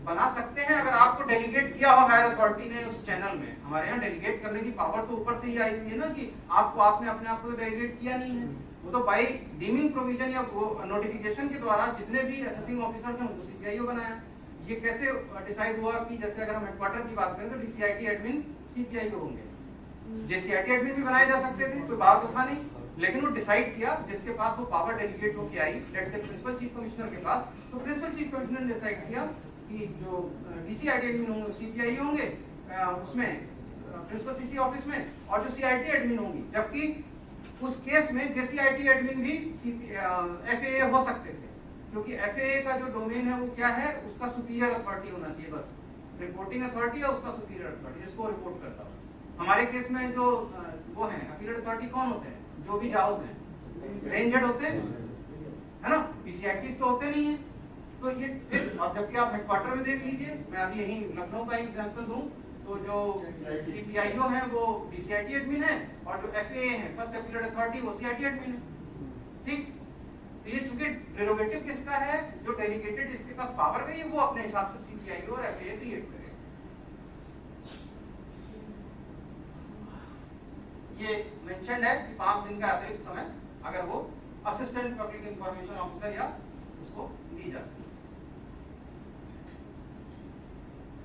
A: बना सकते हैं अगर आपको डेलीगेट किया हो हायर अथॉरिटी ने उस चैनल में। हमारे यहाँ डेलीगेट करने की पावर तो ऊपर से ही आई हुई है ना, कि आपको आपने अपने आप को डेलीगेट किया नहीं है, वो तो बाई डीमिंग प्रोविजन या नोटिफिकेशन के द्वारा जितने भी असेसिंग ऑफिसर्स हैं उनको सीपीआईओ बनाया। ये कैसे डिसाइड हुआ कि जैसे अगर हम हेडक्वार्टर की बात करें तो डीसीआईटी एडमिन सीपीआईओ होंगे, जेसीआईटी एडमिन भी बनाए जा सकते थे, कोई बात तो था नहीं, लेकिन वो डिसाइड किया जिसके पास वो पावर डेलीगेट होकर आई, लेट से प्रिंसिपल चीफ कमिश्नर के पास, तो प्रिंसिपल चीफ कमिश्नर ने डिसाइड किया कि जो डीसीआईटी एडमिन होंगे सीपीआईओ होंगे, उसमें प्रिंसिपल सीसी ऑफिस में और जो सीआईटी एडमिन होंगी, जबकि उस केस में जेसीआईटी एडमिन भी एफएए हो सकते थे, क्योंकि एफएए का जो डोमेन है वो क्या है, उसका सुपीरियर अथॉरिटी होना चाहिए, बस रिपोर्टिंग अथॉरिटी है उसका सुपीरियर अथॉरिटी जिसको रिपोर्ट करता हो। हमारे केस में जो वो है अपीलेट अथॉरिटी कौन होते हैं, जो भी जाउज हैं, रेंज हेड होते हैं, है ना, पीसीआईटीज तो होते नहीं है। तो ये फिर, और जबकि आप हेडक्वार्टर में देख लीजिए, मैं अभी यहीं लखनऊ का एग्जांपल दूं, तो जो सीपीआईओ है वो डीसीआईटी एडमिन है और जो एफएए है फर्स्ट अपीलेट अथॉरिटी वो सीआईटी एडमिन है। ठीक, तो ये चूंकि डेरोगेटिव किसका है, जो डेलीगेटेड जिसके पास पावर गई है वो अपने हिसाब से सीपीआईओ और एफएए क्रिएट करेगा। ये मेंशन्ड है कि 5 दिन का अतिरिक्त समय अगर वो असिस्टेंट पब्लिक इंफॉर्मेशन ऑफिसर या उसको दी जाती है।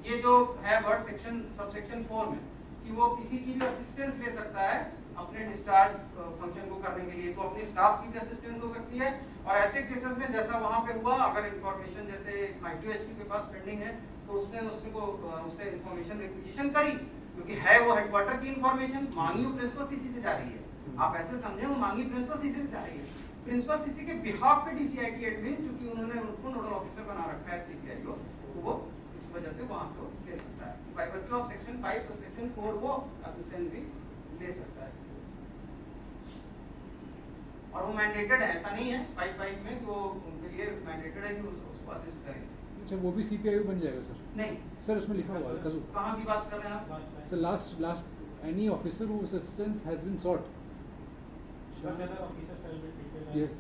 A: ये जो है वर्ड सेक्शन सबसेक्शन 4 में कि वो किसी की भी असिस्टेंस ले सकता है अपने डिस्चार्ज फंक्शन को करने के लिए, तो अपने स्टाफ की भी असिस्टेंस हो सकती है। और ऐसे केसेस में जैसा वहां पे हुआ, अगर इंफॉर्मेशन जैसे आईटीओएचक्यू के पास पेंडिंग है तो उससे इंफॉर्मेशन रिक्विजिशन करी, क्योंकि है वो हेडक्वार्टर की इंफॉर्मेशन, मांगी वो प्रिंसिपल सीसी से जा रही है। आप ऐसे समझे वो मांगी प्रिंसिपल सीसी से जा रही है। प्रिंसिपल सीसी के बिहाफ पे डीसीआईटी एडमिन, चूंकि उन्होंने उनको नोडल ऑफिसर बना रखा है सीपीआईओ, तो वो इस वजह से वहां से ले सकता है। Bye virtue of section 5 subsection 4 वो असिस्टेंट भी ले सकता है। और वो मैंडेटेड है, ऐसा नहीं है 5 में कि वो उनके लिए मैंडेटेड है कि उसको असिस्ट करें।
G: अच्छा, वो भी सीपीआईओ बन जाएगा सर?
A: नहीं
G: सर उसमें लिखा हुआ है कसूर।
A: कहाँ की बात कर रहे हैं आप?
G: Sir last any officer whose assistance has been sought, yes,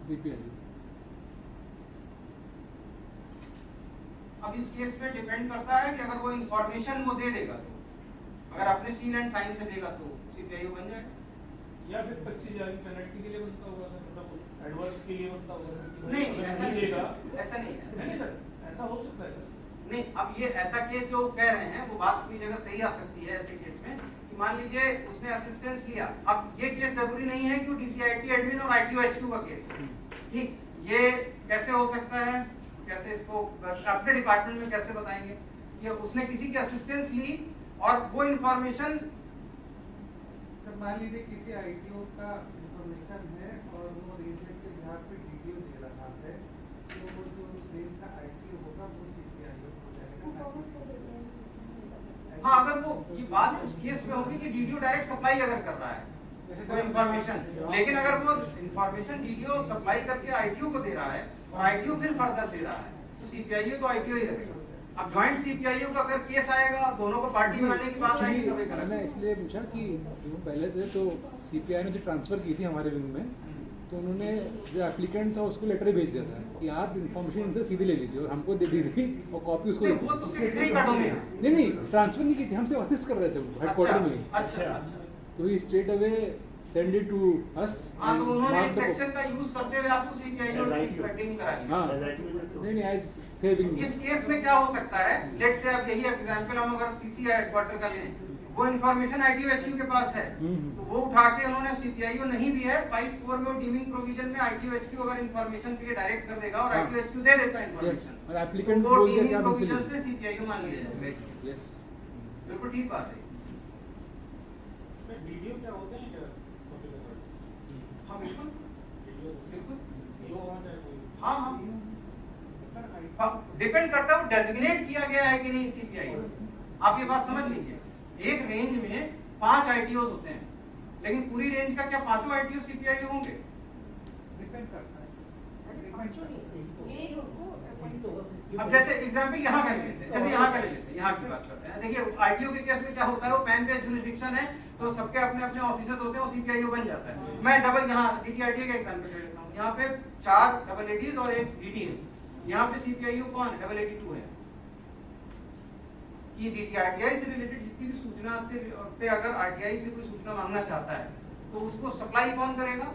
G: CPIO।
A: अब इस केस में डिपेंड करता है कि अगर वो इंफॉर्मेशन वो दे देगा, तो अगर अपने सील एंड साइन से देगा तो सीपीआईओ बन जाएगा।
H: या फिर 25,000 की पेनल्टी के लिए बनता होगा सर, मतलब एडवर्स के लिए बनता होगा?
A: नहीं, ऐसा नहीं
H: देगा,
A: ऐसा नहीं है।
H: नहीं सर, ऐसा हो सकता है सर।
A: नहीं, अब ये ऐसा केस जो कह रहे हैं वो बात अपनी जगह सही आ सकती है ऐसे केस में कि मान लीजिए उसने असिस्टेंस लिया। अब ये केस जरूरी नहीं है कि डीसीआईटी एडमिन और आईटीओएचक्यू का केस है। ठीक, ये कैसे हो सकता है, कैसे इसको अपने डिपार्टमेंट में कैसे बताएंगे? ये उसने किसी की असिस्टेंस ली और वो इंफॉर्मेशन,
F: सर मान लीजिए किसी आईटीओ का इंफॉर्मेशन है और वो रेंजमेंट के बिहार पे वीडियो दे रहा है, तो वो जो उस रेंज का आईटीओ होगा वो सीपीआईओ हो जाएगा।
A: हाँ, अगर वो ये बात उस केस में होगी कि डीडीओ डायरेक्ट सप्लाई अगर कर रहा है वो इंफॉर्मेशन, लेकिन अगर वो इंफॉर्मेशन डीडीओ सप्लाई करके आईटीओ को दे रहा है और आईटीओ फिर फर्दर दे रहा है, तो सीपीआईओ तो आईटीओ ही रहेगा। अब ज्वाइंट सीपीआईओ का अगर केस आएगा, दोनों को पार्टी बनाने की बात आएगी, तभी करेंगे।
G: मैंने इसलिए पूछा कि जो पहले थे तो सीपीआई ने जो ट्रांसफर की थी हमारे विंग में, तो उन्होंने जो एप्लीकेंट था उसको लेटर भेज दिया था कि आप इन्फॉर्मेशन इनसे सीधे ले लीजिए, और हमको दे दी थी और कॉपी उसको दे दी
A: वो तो 63 का डोमेन है।
G: नहीं ट्रांसफर नहीं की थी, हमसे असिस्ट कर रहे थे वो हेडक्वार्टर में।
A: अच्छा,
G: तो he straight away send it to us
A: हाँ,
G: एंड
A: तो उन्होंने
G: मार्क
A: इस
G: द
A: सेक्शन का यूज करते हुए आपको सीपीआईओ पेंडिंग करा लिया।
G: हाँ नहीं एज थे विंग।
A: इस केस में क्या हो सकता है, लेट से अब यही एग्जांपल हम अगर सीसी हेडक्वार्टर का लें, वो इन्फॉर्मेशन आईटीओएचक्यू के पास है, तो वो उठा के उन्होंने सीपीआईओ नहीं भी है 5(4) में डीमिंग प्रोविजन में आईटीओएचक्यू अगर इन्फॉर्मेशन के लिए डायरेक्ट कर देगा और आईटीओएचक्यू दे देता है इन्फॉर्मेशन,
G: और एप्लीकेंट
A: वो
G: बोल दिया कि
A: डीमिंग
G: आप इनसे
A: प्रोविजन से सीपीआईओ मान लिया जाएगा।
G: यस
A: बिल्कुल ठीक बात है।
H: वीडियो क्या होते हैं क्या?
A: हाँ बिल्कुल बिल्कुल,
H: वीडियो होना चाहिए कोई।
A: हाँ हाँ, अब डिपेंड करता है वो डेजिग्नेट किया गया है कि नहीं सीपीआईओ। आप ये बात समझ लीजिए, एक रेंज में 5 आईटीओ होते हैं, लेकिन पूरी रेंज का क्या 5 आईटीओ सीपीआईओ होंगे?
F: डिपेंड करता है।
A: अब जैसे एग्जांपल यहाँ कर लेते हैं, जैसे यहाँ कर लेते हैं, यहाँ की बात करते हैं। देखिए आईटीओ के केस में क्या होता है, वो पैन बेस्ड जुरिसडिक्शन है, तो सबके अपने अपने ऑफिसर्स होते हैं, वो सीपीआईओ बन जाता है। मैं डबल यहाँ डीटीआरटी का एग्जांपल ले लेता हूँ। यहाँ पे 4 डबल एडीज और एक डीटी है। यहाँ पे सीपीआईओ कौन है? डबल 82 है। कि डीटीआरटीआई से रिलेटेड जितनी भी सूचना से पे अगर आरटीआई से कोई सूचना मांगना चाहता है तो उसको सप्लाई कौन करेगा?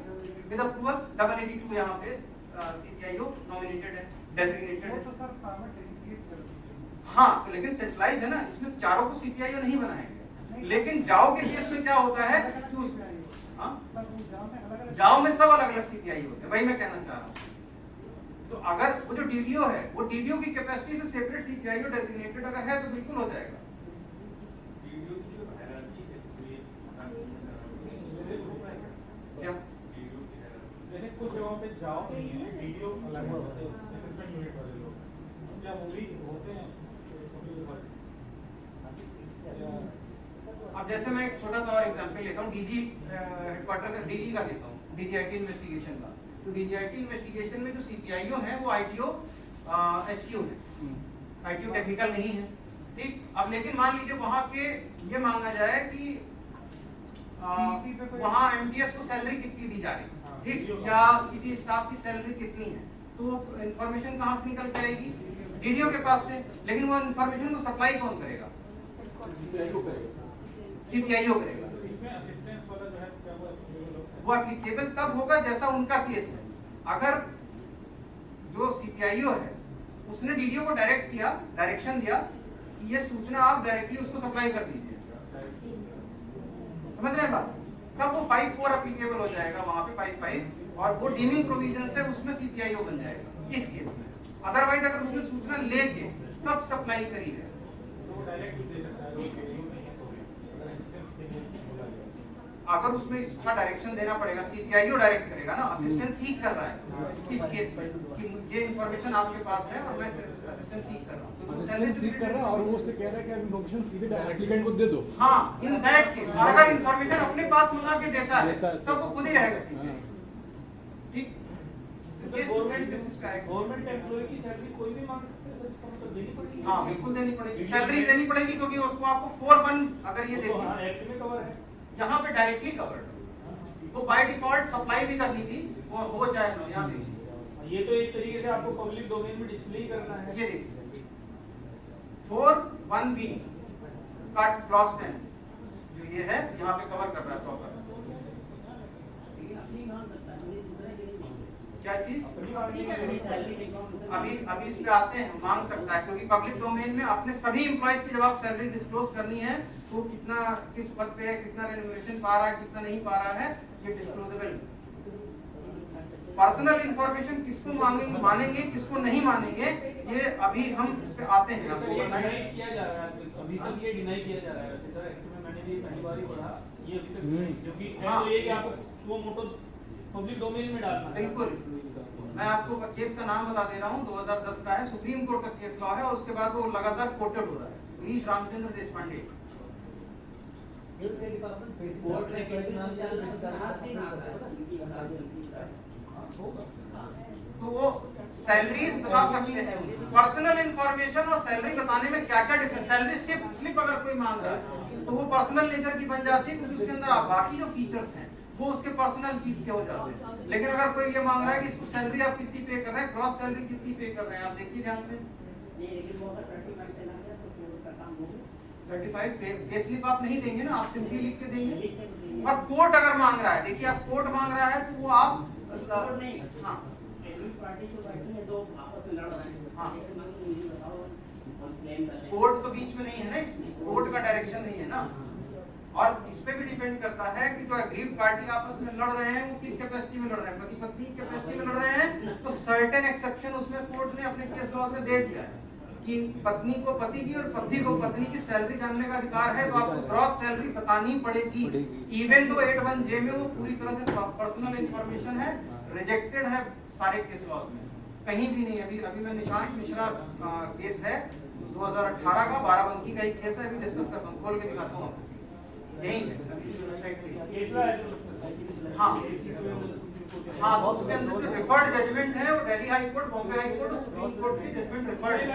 A: विद अप्रूवल डबल 82 यहाँ पे सीपीआईओ नॉमिनेटेड है, डेजिग्नेटेड
F: वो
A: है।
F: तो सर फॉर्मेट डेडिकेट कर दीजिए।
A: हाँ, तो लेकिन सेंट्रलाइज है ना, इसमें चारों को सीपीआईओ नहीं बनाएंगे। लेकिन जाओ के केस में क्या होता है कि उस हाँ?
F: सर वो जाओ में अलग-अलग
A: जाओ में सब अलग अलग सीपीआईओ होते हैं, वही मैं कहना चाह रहा हूँ। तो अगर वो जो डीडीओ है वो डीडीओ की कैपेसिटी से सेपरेट सीपीआईओ डेजिग्नेटेड अगर है तो बिल्कुल हो जाएगा।
F: कुछ जगहों पे जाओ नहीं है, वीडियो अलग है, असिस्टेंट यूनिट वाले लोग क्या वो भी होते हैं?
A: अब जैसे मैं एक छोटा सा और एग्जांपल लेता हूँ, डीजी हेडक्वार्टर का, डीजी का लेता हूँ, डीजीआईटी इन्वेस्टिगेशन का। तो डीजीआईटी इन्वेस्टिगेशन में जो सीपीआईओ है वो आईटीओ एचक्यू है, आईटीओ टेक्निकल नहीं है, ठीक। अब लेकिन मान लीजिए वहां के ये मांगा जाए कि वहां एमटीएस को सैलरी कितनी दी जा रही है, ठीक, या किसी स्टाफ की सैलरी कितनी है, तो वो इन्फॉर्मेशन कहाँ से निकल जाएगी? डीडीओ के पास से। लेकिन वो इन्फॉर्मेशन को सप्लाई कौन करेगा? सीपीआईओ करेगा।
F: इसमें असिस्टेंस वाला जो है क्या
A: वो एप्लीकेबल तब होगा जैसा उनका केस है। अगर जो सीपीआईओ है उसने डीडीओ को डायरेक्शन दिया कि ये सूचना आप डायरेक्टली उसको सप्लाई कर दीजिए, समझ रहे हैं बात? तब वो 5(4) एप्लीकेबल हो जाएगा वहां पे 5(5), और वो डीमिंग प्रोविजन से उसमें सीपीआईओ बन जाएगा इस केस में। अदरवाइज अगर उसने सूचना लेके तब सप्लाई करी है
F: तो डायरेक्ट दे सकता है,
A: अगर उसमें इसका डायरेक्शन देना पड़ेगा, सीपीआईओ डायरेक्ट करेगा ना, असिस्टेंट सीख कर रहा है इस केस में कि ये इंफॉर्मेशन आपके पास है और मैं असिस्टेंट सीख कर रहा हूँ, तो
G: असिस्टेंट सीख कर रहा है और वो उससे कह रहा है कि आप इन्फॉर्मेशन सीधे एप्लीकेंट को दे दो।
A: हाँ, इन दैट केस अगर इंफॉर्मेशन अपने पास मंगा के देता है तब वो खुद ही रहेगा, ठीक।
H: गवर्नमेंट एम्प्लॉय की सैलरी कोई भी मांग सकता है सर, इसका मतलब देनी पड़ेगी?
A: हाँ बिल्कुल देनी पड़ेगी, सैलरी देनी पड़ेगी, क्योंकि उसको आपको 4(1) अगर ये देती है
H: एक्ट में कवर है,
A: यहाँ पे डायरेक्टली कवर्ड, तो बाय डिफॉल्ट सप्लाई भी करनी थी, वो हो चाहे ना। यहाँ देखिए
H: ये तो एक तरीके से आपको पब्लिक डोमेन में डिस्प्ले ही करना है।
A: ये देखिए 4(1)(b) का क्रॉस 10 जो ये है यहाँ पे कवर कर रहा है प्रॉपर। क्या चीज? अभी इस पे आते हैं, मांग सकता है, क्योंकि पब्लिक डोमेन में अपने सभी एम्प्लॉइज की जब आप सैलरी डिस्क्लोज करनी है तो कितना किस पद पे है, कितना रेन्यूमरेशन पा रहा है, कितना नहीं पा रहा है, ये डिस्क्लोजेबल। पर्सनल इंफॉर्मेशन किसको मानेंगे किसको नहीं मानेंगे, ये अभी हम इस पे आते हैं।
H: सर ये डिनाई किया जा रहा है, अभी तक ये डिनाई किया जा रहा है वैसे सर, एक्ट में मैंने भी पहली बार ही पढ़ा, ये अभी तक क्योंकि है तो ये कि आपको सुओ मोटो पब्लिक डोमेन में डालना है।
A: बिल्कुल, मैं आपको केस का नाम बता दे रहा हूँ, 2010 का है, सुप्रीम कोर्ट का केस लॉ है, और उसके बाद वो लगातार कोटेड हो रहा है। गिरीश रामचंद्र देशपांडे
C: कोर्ट में केस नाम
A: तो वो सैलरीज बता सकते हैं, पर्सनल इंफॉर्मेशन और सैलरी बताने में क्या क्या डिफरेंस। सैलरी स्लिप अगर कोई मांग रहा है तो वो पर्सनल नेचर की बन जाती है, क्योंकि उसके अंदर आप बाकी जो फीचर्स हैं वो उसके पर्सनल चीज के हो जाते हैं। लेकिन अगर कोई ये मांग रहा है कि इसको सैलरी आप कितनी पे कर रहे हैं, क्रॉस सैलरी कितनी पे कर रहे हैं, आप देखिए ध्यान से। सर्टिफाइड पे स्लिप आप नहीं देंगे ना, आप सिंपली लिख के देंगे। और कोर्ट अगर मांग रहा है, देखिए आप कोर्ट मांग रहा है तो वो आप हाँ कोर्ट तो बीच में नहीं है ना, इसमें कोर्ट का डायरेक्शन नहीं है ना। और इस पे भी डिपेंड करता है कि जो एग्रीड पार्टी आपस में लड़ रहे हैं वो किस कैपेसिटी में लड़ रहे हैं, पति पत्नी कैपेसिटी में लड़ रहे हैं, तो सर्टेन एक्सेप्शन उसमें कोर्ट ने अपने केस लॉ में दे दिया है कि पत्नी को पति की और पति को पत्नी की सैलरी जानने का अधिकार है, तो आपको ग्रॉस सैलरी बतानी पड़ेगी। इवन दो 8(1)(j) में वो पूरी तरह से पर्सनल इंफॉर्मेशन है, रिजेक्टेड है सारे केस लॉ में, कहीं भी नहीं। अभी मैं निशांत मिश्रा केस है 2018 का, बाराबंकी का एक केस है, अभी डिस्कस करता हूँ, खोल के दिखाता हूँ यही है वेबसाइट पे। हाँ तो उसके अंदर जो रिफर्ड जजमेंट है वो Delhi high court, Bombay high court और सुप्रीम कोर्ट की जजमेंट रिफर्ड है।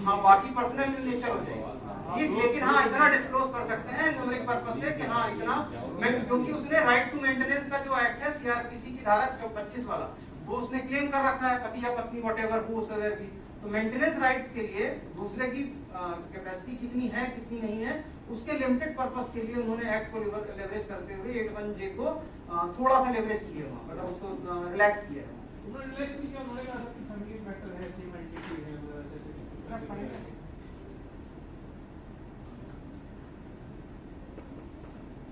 A: हाँ बाकी पर्सनल नेचर हो जाएगा ठीक, लेकिन हाँ इतना डिस्क्लोज कर सकते हैं न्यूमेरिक पर्पस से कि हाँ इतना, क्योंकि उसने राइट टू मेंटेनेंस का जो एक्ट है सीआरपीसी की धारा 25 वाला, वो उसने क्लेम कर रखा है, पति या पत्नी व्हाटएवर हु सवेयर भी। तो मेंटेनेंस राइट्स के लिए दूसरे की कैपेसिटी कितनी है कितनी नहीं है, उसके लिमिटेड पर्पस के लिए उन्होंने एक्ट को लेवरेज करते हुए 8(1)(j) को थोड़ा सा लेवरेज किया, मतलब उसको रिलैक्स किया।
H: उन्होंने रिलैक्स नहीं किया, उन्होंने कहा कि फैमिली मैटर है, सेम एंटिटी है,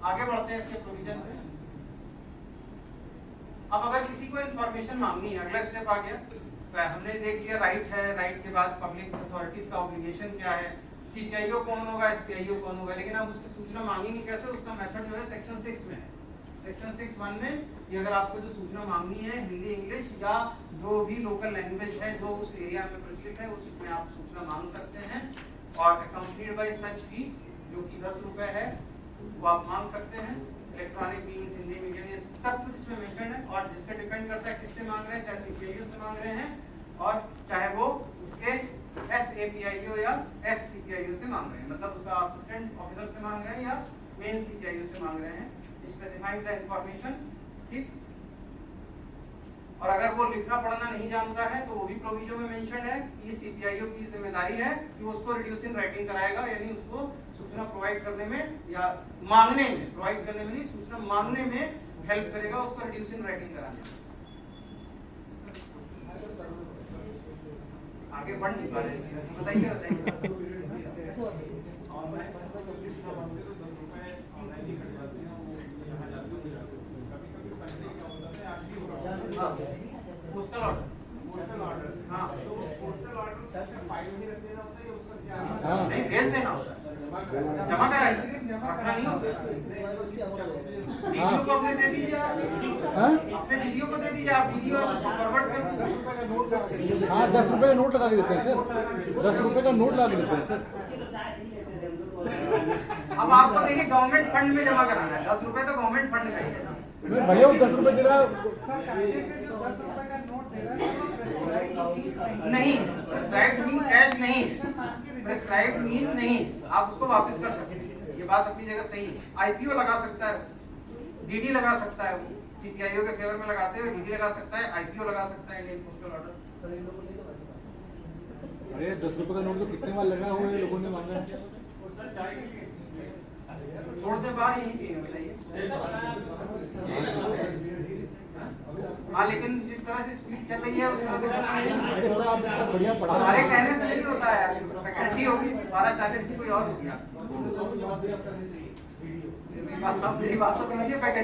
A: आगे बढ़ते हैं इसके प्रोविजन पे। अब अगर किसी को इंफॉर्मेशन मांगनी है, अगला स्टेप आ गया, हमने देख लिया राइट है, राइट के बाद पब्लिक अथॉरिटीज का ऑब्लिगेशन क्या है, सीपीआईओ कौन होगा, एसपीआईओ कौन होगा, लेकिन अब उससे सूचना मांगेंगे कैसे, उसका मेथड जो है सेक्शन 6 में है। सेक्शन 6(1) में कि अगर आपको जो सूचना मांगनी है हिंदी इंग्लिश या जो भी लोकल लैंग्वेज है जो उस एरिया में प्रचलित है उसमें आप सूचना मांग सकते हैं और अकम्पनीड बाय सच फी जो कि 10 रुपए है वो आप मांग सकते हैं। इलेक्ट्रॉनिक मीन्स हिंदी मीडियम ये सब कुछ इसमें मेंशन है और जिससे डिपेंड करता है किससे मांग रहे हैं, चाहे सीपीआईओ से मांग रहे हैं और चाहे वो उसके एसएपीआईओ या एससीपीआईओ से मांग रहे हैं, मतलब उसका असिस्टेंट ऑफिसर से मांग रहे हैं या मेन सीपीआईओ से मांग रहे हैं, स्पेसिफाइंग द इंफॉर्मेशन। ठीक, और अगर वो लिखना पढ़ना नहीं जानता है तो वो भी प्रोविजन में मेंशन है कि सीपीआईओ की जिम्मेदारी है कि वो उसको रिड्यूस इन राइटिंग कराएगा, यानी उसको सूचना प्रोवाइड करने में या मांगने में, प्रोवाइड करने में नहीं, सूचना मांगने में हेल्प करेगा, उसको रिड्यूस इन राइटिंग कराने में। आगे बढ़ नहीं पा रहे हैं, बताइए
B: ऑनलाइन सूचना मांगते तो 10 रुपए ऑनलाइन ही कट जाते हैं, वो यहाँ जाते हो जाते हो। कभी कभी पहले क्या होता था, आज भी होगा
A: पोस्टल ऑर्डर।
B: Postal order.
A: हाँ,
B: तो पोस्टल ऑर्डर फाइल में रख देना होता है या उसका क्या है?
G: हाँ।
A: नहीं, भेज देना होता है, जमा करा रखना नहीं होता। वीडियो को अपने दे दीजिए,
G: हाँ?
A: अपने वीडियो को दे दीजिए, आप वीडियो फॉरवर्ड कर दीजिए।
G: हाँ 10 रुपए का नोट लगा के देते हैं सर, 10 रुपए का नोट लगा के देते हैं सर।
E: उसकी तो चाय नहीं लेते थे, हम लोग
A: अब आपको देखिए गवर्नमेंट फंड में जमा कराना है, 10 रुपए तो गवर्नमेंट फंड का ही है ना।
G: भैया वो 10 रुपए दे रहा
F: सर कायदे से जो 10 रुपए का नोट दे रहा है वो प्रेस्क्राइब्ड
A: नहीं, प्रेस्क्राइब्ड मीन कैश नहीं, प्रेस्क्राइब्ड मीन नहीं, आप उसको वापस कर सकते हैं, ये बात अपनी जगह सही है। आईपीओ लगा सकता है, डीडी लगा सकता है, वो सीपीआईओ के फेवर में लगाते हुए डीडी लगा सकता है, आईपीओ लगा सकता है, इंडियन पोस्टल ऑर्डर।
C: सर इन लोगों ने तो वैसे बात
G: अरे 10 रुपए का नोट तो कितने बार लगा हुआ है लोगों ने मांगा है।
A: थोड़े से बाहर यहीं पे है, बताइए। हाँ, लेकिन जिस तरह से स्पीड चल रही है उस तरह से करना नहीं।
G: अरे सर आप इतना बढ़िया पढ़ा
A: हमारे कहने से नहीं होता है, फैकल्टी होगी 12:40 की कोई और हो गया। मेरी बात तो समझिए, फैकल्टी